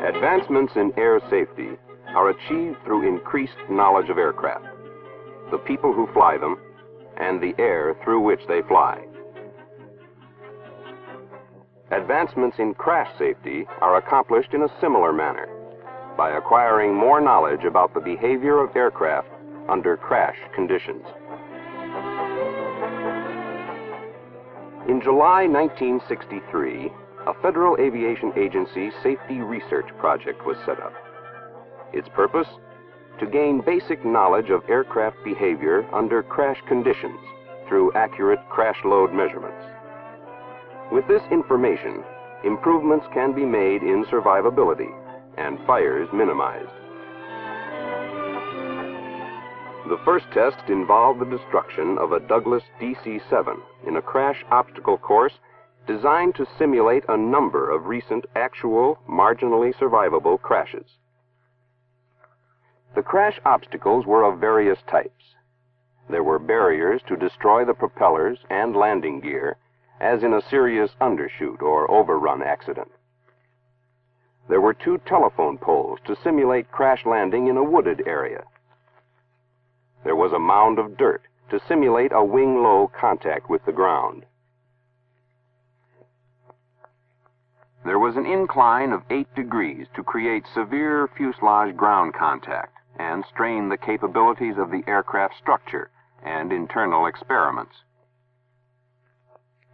Advancements in air safety are achieved through increased knowledge of aircraft, the people who fly them, and the air through which they fly. Advancements in crash safety are accomplished in a similar manner, by acquiring more knowledge about the behavior of aircraft under crash conditions. In July 1963, a Federal Aviation Agency safety research project was set up. Its purpose? To gain basic knowledge of aircraft behavior under crash conditions through accurate crash load measurements. With this information, improvements can be made in survivability and fires minimized. The first test involved the destruction of a Douglas DC-7 in a crash obstacle course designed to simulate a number of recent actual, marginally survivable crashes. The crash obstacles were of various types. There were barriers to destroy the propellers and landing gear, as in a serious undershoot or overrun accident. There were 2 telephone poles to simulate crash landing in a wooded area. There was a mound of dirt to simulate a wing-low contact with the ground. There was an incline of 8 degrees to create severe fuselage ground contact and strain the capabilities of the aircraft structure and internal experiments.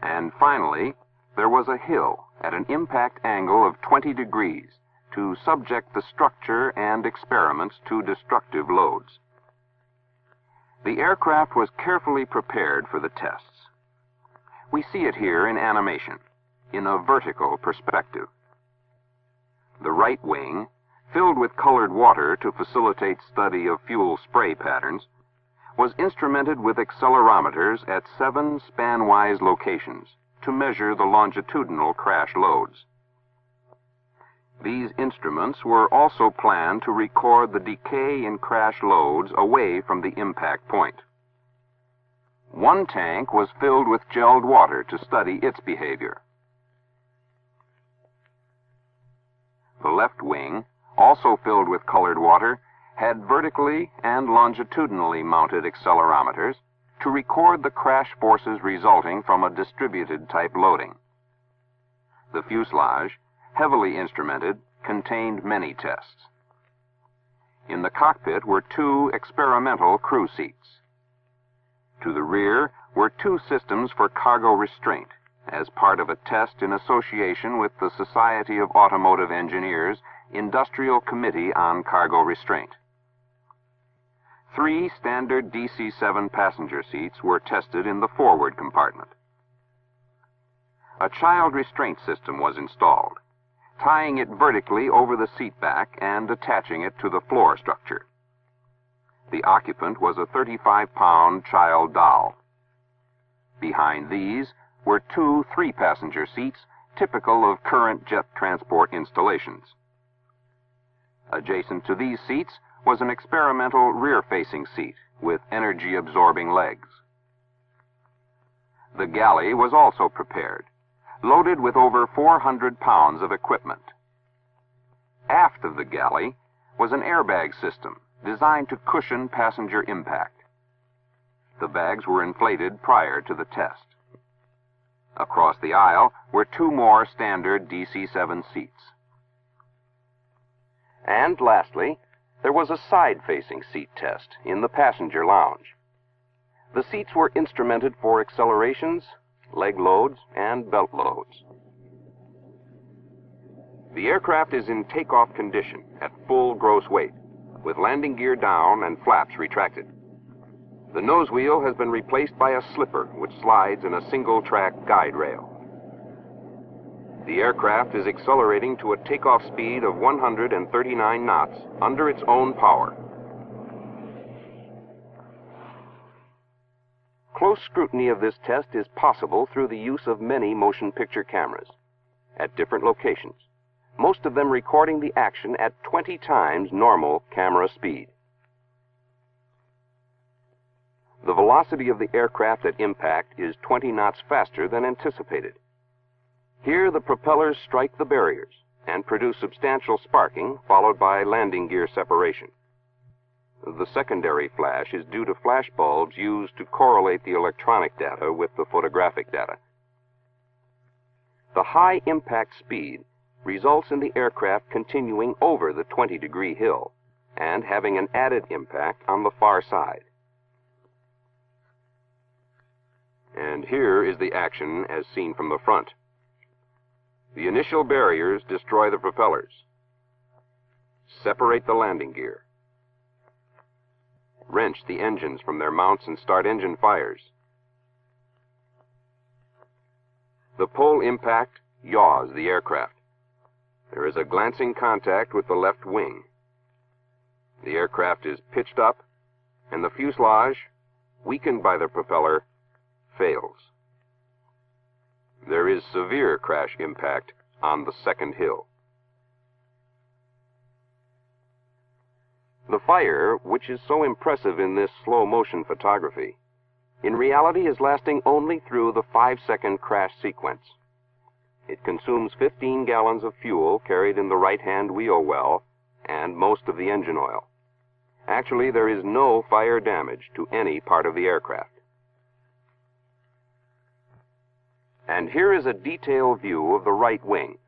And finally, there was a hill at an impact angle of 20 degrees to subject the structure and experiments to destructive loads. The aircraft was carefully prepared for the tests. We see it here in animation, in a vertical perspective. The right wing, filled with colored water to facilitate study of fuel spray patterns, was instrumented with accelerometers at 7 span-wise locations to measure the longitudinal crash loads. These instruments were also planned to record the decay in crash loads away from the impact point. One tank was filled with gelled water to study its behavior. The left wing, also filled with colored water, had vertically and longitudinally mounted accelerometers to record the crash forces resulting from a distributed type loading. The fuselage, heavily instrumented, contained many tests. In the cockpit were 2 experimental crew seats. To the rear were 2 systems for cargo restraint, as part of a test in association with the Society of Automotive Engineers Industrial Committee on Cargo Restraint. 3 standard DC-7 passenger seats were tested in the forward compartment. A child restraint system was installed, tying it vertically over the seat back and attaching it to the floor structure. The occupant was a 35-pound child doll. Behind these were 2 3-passenger seats typical of current jet transport installations. Adjacent to these seats was an experimental rear-facing seat with energy-absorbing legs. The galley was also prepared, loaded with over 400 pounds of equipment. Aft of the galley was an airbag system designed to cushion passenger impact. The bags were inflated prior to the test. Across the aisle were 2 more standard DC-7 seats. And lastly, there was a side-facing seat test in the passenger lounge. The seats were instrumented for accelerations, leg loads, and belt loads. The aircraft is in takeoff condition at full gross weight, with landing gear down and flaps retracted. The nose wheel has been replaced by a slipper which slides in a single-track guide rail. The aircraft is accelerating to a takeoff speed of 139 knots under its own power. Close scrutiny of this test is possible through the use of many motion picture cameras at different locations, most of them recording the action at 20 times normal camera speed. The velocity of the aircraft at impact is 20 knots faster than anticipated. Here the propellers strike the barriers and produce substantial sparking followed by landing gear separation. The secondary flash is due to flash bulbs used to correlate the electronic data with the photographic data. The high impact speed results in the aircraft continuing over the 20-degree hill and having an added impact on the far side. And here is the action as seen from the front. The initial barriers destroy the propellers. Separate the landing gear. Wrench the engines from their mounts and start engine fires. The pole impact yaws the aircraft. There is a glancing contact with the left wing. The aircraft is pitched up, and the fuselage, weakened by the propeller, fails. There is severe crash impact on the second hill. The fire, which is so impressive in this slow-motion photography, in reality is lasting only through the 5-second crash sequence. It consumes 15 gallons of fuel carried in the right-hand wheel well and most of the engine oil. Actually, there is no fire damage to any part of the aircraft. And here is a detailed view of the right wing.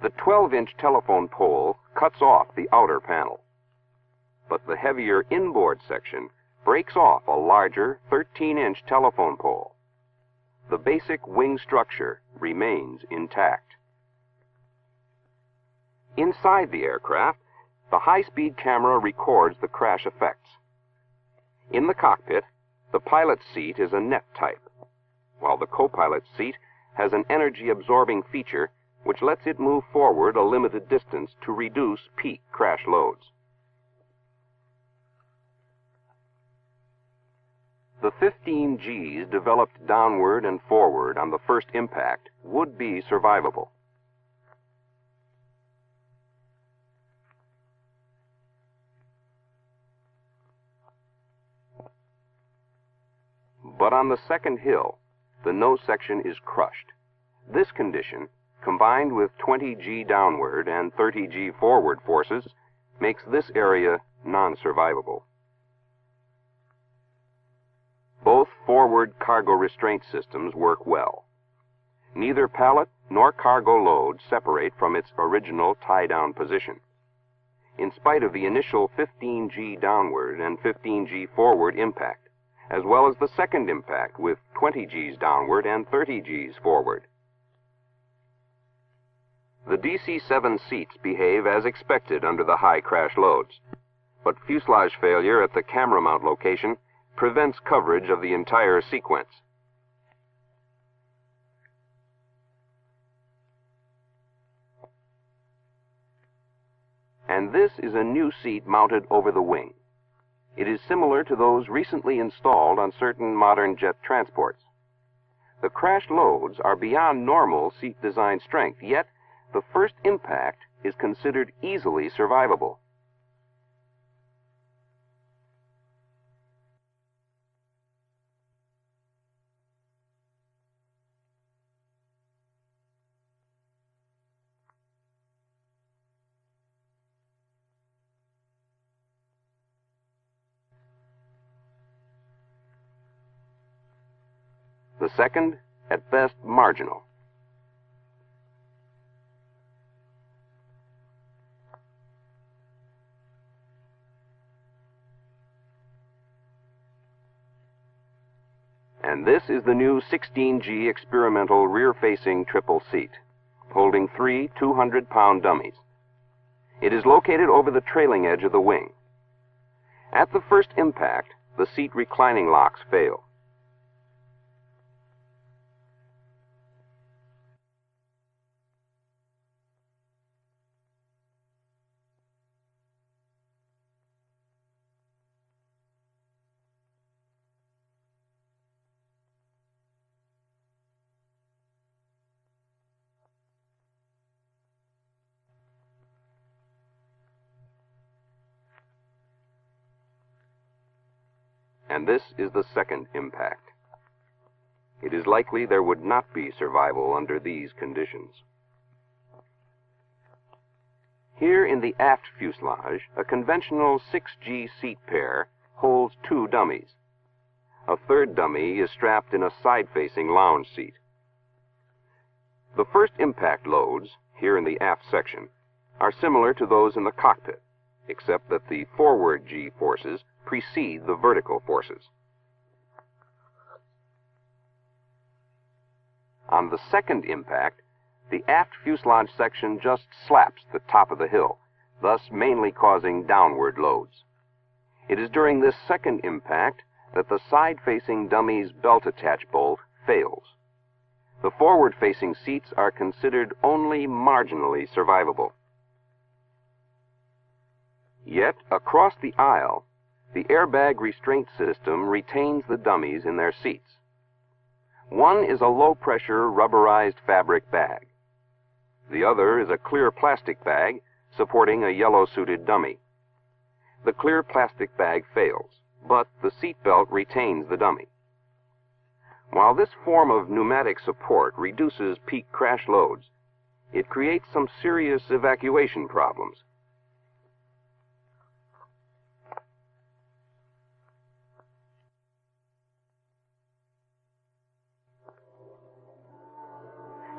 The 12-inch telephone pole cuts off the outer panel, but the heavier inboard section breaks off a larger 13-inch telephone pole. The basic wing structure remains intact. Inside the aircraft, the high-speed camera records the crash effects. In the cockpit, the pilot's seat is a net type, while the co-pilot's seat has an energy-absorbing feature which lets it move forward a limited distance to reduce peak crash loads. The 15 Gs developed downward and forward on the first impact would be survivable. But on the second hill, the nose section is crushed. This condition, combined with 20 G downward and 30 G forward forces, makes this area non-survivable. Both forward cargo restraint systems work well. Neither pallet nor cargo load separate from its original tie-down position. In spite of the initial 15 G downward and 15 G forward impact, as well as the second impact with 20 Gs downward and 30 Gs forward. The DC-7 seats behave as expected under the high crash loads, but fuselage failure at the camera mount location prevents coverage of the entire sequence. And this is a new seat mounted over the wing. It is similar to those recently installed on certain modern jet transports. The crash loads are beyond normal seat design strength, yet the first impact is considered easily survivable. The second, at best, marginal. And this is the new 16G experimental rear-facing triple seat, holding 3 200-pound dummies. It is located over the trailing edge of the wing. At the first impact, the seat reclining locks fail. And this is the second impact. It is likely there would not be survival under these conditions. Here in the aft fuselage, a conventional 6G seat pair holds 2 dummies. A third dummy is strapped in a side-facing lounge seat. The first impact loads, here in the aft section, are similar to those in the cockpit, except that the forward G forces precede the vertical forces. On the second impact, the aft fuselage section just slaps the top of the hill, thus mainly causing downward loads. It is during this second impact that the side-facing dummy's belt attach bolt fails. The forward-facing seats are considered only marginally survivable. Yet, across the aisle, the airbag restraint system retains the dummies in their seats. One is a low-pressure rubberized fabric bag. The other is a clear plastic bag supporting a yellow-suited dummy. The clear plastic bag fails, but the seat belt retains the dummy. While this form of pneumatic support reduces peak crash loads, it creates some serious evacuation problems.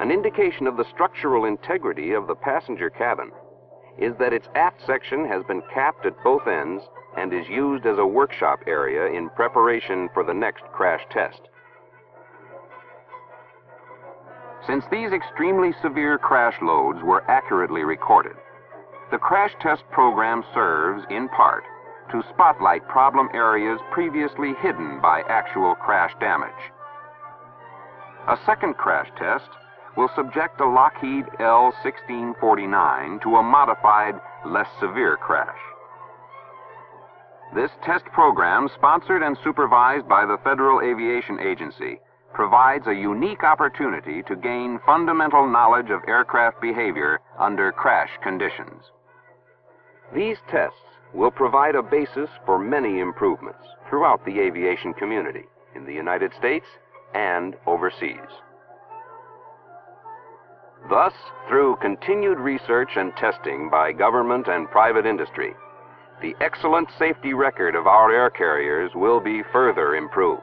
An indication of the structural integrity of the passenger cabin is that its aft section has been capped at both ends and is used as a workshop area in preparation for the next crash test. Since these extremely severe crash loads were accurately recorded, the crash test program serves, in part, to spotlight problem areas previously hidden by actual crash damage. A second crash test will subject a Lockheed L-1649 to a modified, less severe crash. This test program, sponsored and supervised by the Federal Aviation Agency, provides a unique opportunity to gain fundamental knowledge of aircraft behavior under crash conditions. These tests will provide a basis for many improvements throughout the aviation community in the United States and overseas. Thus, through continued research and testing by government and private industry, the excellent safety record of our air carriers will be further improved.